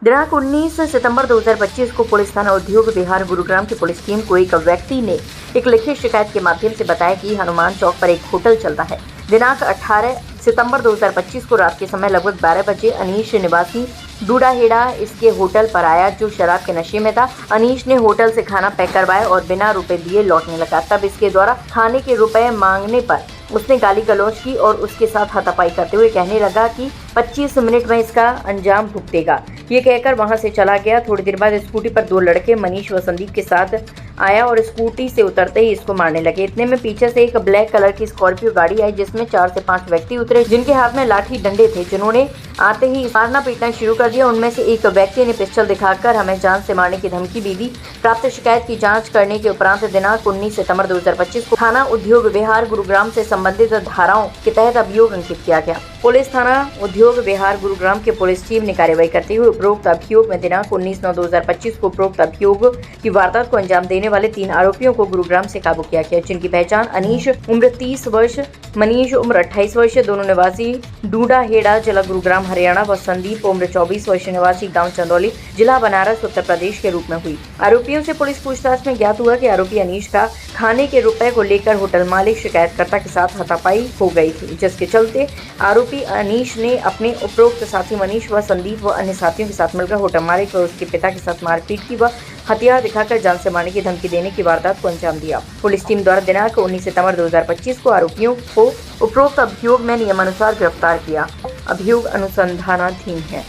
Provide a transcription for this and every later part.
दिनांक 19 सितंबर 2025 को पुलिस थाना उद्योग विहार गुरुग्राम की पुलिस टीम को एक व्यक्ति ने एक लिखित शिकायत के माध्यम से बताया कि हनुमान चौक पर एक होटल चलता है। दिनांक 18 सितंबर 2025 को रात के समय लगभग 12 बजे अनीश निवासी डूडाहेड़ा इसके होटल पर आया, जो शराब के नशे में था। अनीश ने होटल से खाना पैक करवाया और बिना रुपए दिए लौटने लगा। तब इसके द्वारा खाने के रुपए मांगने पर उसने गाली गलौज की और उसके साथ हाथापाई करते हुए कहने लगा कि 25 मिनट में इसका अंजाम भुगतेगा। ये कहकर वहां से चला गया। थोड़ी देर बाद स्कूटी पर दो लड़के मनीष व संदीप के साथ आया और स्कूटी से उतरते ही इसको मारने लगे। इतने में पीछे से एक ब्लैक कलर की स्कॉर्पियो गाड़ी आई, जिसमें 4 से 5 व्यक्ति उतरे, जिनके हाथ में लाठी डंडे थे, जिन्होंने आते ही मारना पीटना शुरू कर दिया। उनमें से एक व्यक्ति ने पिस्टल दिखाकर हमें जान से मारने की धमकी भी दी। प्राप्त शिकायत की जांच करने के उपरांत दिनांक 19 सितंबर 2025 को थाना उद्योग विहार गुरुग्राम से संबंधित धाराओं के तहत अभियोग अंकित किया गया। पुलिस थाना उद्योग विहार गुरुग्राम की पुलिस टीम ने कार्रवाई करते हुए उपरोक्त अभियोग में दिनांक 19/9/2025 को उपरोक्त अभियोग की वारदात को अंजाम देने वाले 3 आरोपियों को गुरुग्राम से काबू किया गया, जिनकी पहचान अनीश उम्र 30 वर्ष, मनीष उम्र 28 वर्ष, दोनों निवासी डूडाहेड़ा जिला गुरुग्राम हरियाणा व संदीप उम्र 24 वर्ष निवासी गांव चंदौली जिला बनारस उत्तर प्रदेश के रूप में हुई। आरोपियों से पुलिस पूछताछ में ज्ञात हुआ कि आरोपी अनीश का खाने के रुपए को लेकर होटल मालिक शिकायतकर्ता के साथ हाथापाई हो गई थी, जिसके चलते आरोपी अनीश ने अपने उपरोक्त साथी मनीष व संदीप व अन्य साथियों के साथ मिलकर होटल मालिक व उसके पिता के साथ मारपीट की व हथियार दिखाकर जान से मारने की धमकी देने की वारदात को अंजाम दिया। पुलिस टीम द्वारा दिनांक 19 सितंबर 2025 को आरोपियों को उपरोक्त अभियोग में नियमानुसार गिरफ्तार किया। अभियोग अनुसंधानाधीन है।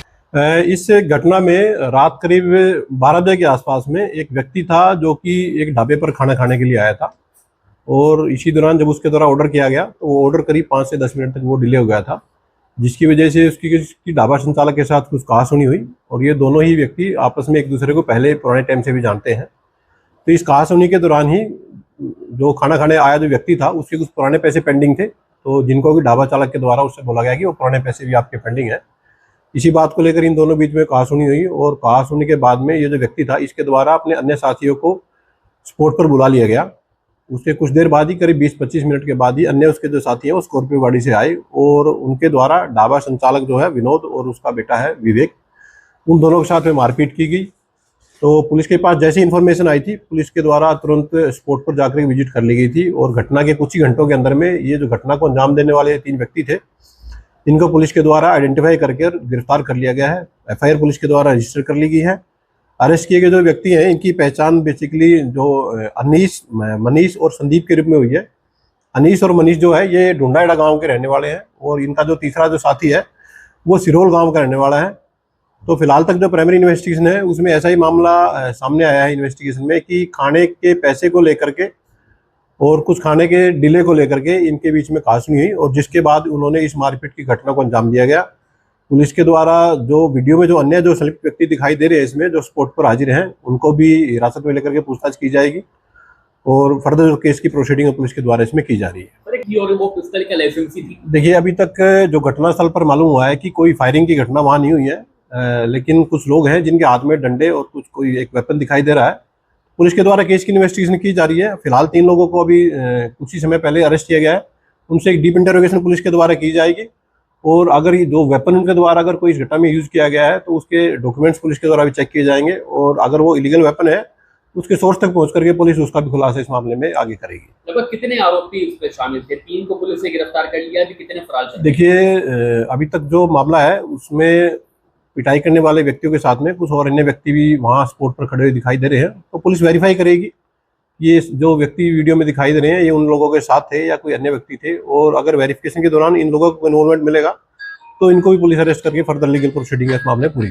इस घटना में रात करीब 12 बजे के आसपास में एक व्यक्ति था, जो कि एक ढाबे पर खाना खाने के लिए आया था, और इसी दौरान जब उसके द्वारा ऑर्डर किया गया तो वो ऑर्डर करीब 5 से 10 मिनट तक वो डिले हो गया था, जिसकी वजह से उसकी ढाबा संचालक के साथ कुछ कहासुनी हुई। और ये दोनों ही व्यक्ति आपस में एक दूसरे को पहले पुराने टाइम से भी जानते हैं। तो इस कहासुनी के दौरान ही जो खाना खाने आया जो व्यक्ति था, उसके कुछ पुराने पैसे पेंडिंग थे, तो जिनको कि ढाबा चालक के द्वारा उससे बोला गया कि वो पुराने पैसे भी आपके पेंडिंग है। इसी बात को लेकर इन दोनों बीच में कहासुनी हुई, और कहासुनी के बाद में ये जो व्यक्ति था, इसके द्वारा अपने अन्य साथियों को स्पॉट पर बुला लिया गया। उसके कुछ देर बाद ही, करीब 20-25 मिनट के बाद ही, अन्य उसके जो साथी हैं वो स्कॉर्पियो गाड़ी से आए और उनके द्वारा ढाबा संचालक जो है विनोद और उसका बेटा है विवेक, उन दोनों के साथ में मारपीट की गई। तो पुलिस के पास जैसी इन्फॉर्मेशन आई थी, पुलिस के द्वारा तुरंत स्पॉट पर जाकर विजिट कर ली गई थी, और घटना के कुछ ही घंटों के अंदर में ये जो घटना को अंजाम देने वाले 3 व्यक्ति थे, इनको पुलिस के द्वारा आइडेंटिफाई करके गिरफ्तार कर लिया गया है। FIR पुलिस के द्वारा रजिस्टर कर ली गई है। अरेस्ट किए गए जो व्यक्ति हैं, इनकी पहचान बेसिकली जो अनीश, मनीष और संदीप के रूप में हुई है। अनीश और मनीष जो है ये डूडाहेड़ा गांव के रहने वाले हैं, और इनका जो तीसरा जो साथी है वो सिरोल गांव का रहने वाला है। तो फिलहाल तक जो प्राइमरी इन्वेस्टिगेशन है उसमें ऐसा ही मामला सामने आया है इन्वेस्टिगेशन में, कि खाने के पैसे को लेकर के और कुछ खाने के डिले को लेकर के इनके बीच में कहासुनी हुई, और जिसके बाद उन्होंने इस मारपीट की घटना को अंजाम दिया गया। पुलिस के द्वारा जो वीडियो में जो अन्य जो संलिप्त व्यक्ति दिखाई दे रहे हैं इसमें, जो स्पॉट पर हाजिर हैं, उनको भी हिरासत में लेकर के पूछताछ की जाएगी, और फर्दर जो केस की प्रोसीडिंग पुलिस के द्वारा इसमें की जा रही है। देखिए, अभी तक जो घटनास्थल पर मालूम हुआ है कि कोई फायरिंग की घटना वहाँ नहीं हुई है, लेकिन कुछ लोग हैं जिनके हाथ में डंडे और कोई एक वेपन दिखाई दे रहा है। पुलिस के द्वारा केस की इन्वेस्टिगेशन की जा रही है। फिलहाल 3 लोगों को अभी कुछ ही समय पहले अरेस्ट किया गया है। उनसे एक डीप इंटरोगेशन पुलिस के द्वारा की जाएगी, और अगर ये जो वेपन उनके द्वारा अगर कोई इस घटना में यूज किया गया है तो उसके डॉक्यूमेंट्स पुलिस के द्वारा भी चेक किए जाएंगे, और अगर वो इलीगल वेपन है उसके सोर्स तक पहुंच करके पुलिस उसका भी खुलासा इस मामले में आगे करेगी। लगभग कितने आरोपी उसमें शामिल थे? 3 को पुलिस ने गिरफ्तार कर लिया, अभी कितने फरार? देखिए, अभी तक जो मामला है उसमें पिटाई करने वाले व्यक्तियों के साथ में कुछ और अन्य व्यक्ति भी वहाँ स्पॉट पर खड़े हुए दिखाई दे रहे हैं। तो पुलिस वेरीफाई करेगी ये जो व्यक्ति वीडियो में दिखाई दे रहे हैं ये उन लोगों के साथ थे या कोई अन्य व्यक्ति थे, और अगर वेरिफिकेशन के दौरान इन लोगों को इन्वॉल्वमेंट मिलेगा तो इनको भी पुलिस अरेस्ट करके फर्दर लीगल प्रोसीडिंग इस मामले में पूरी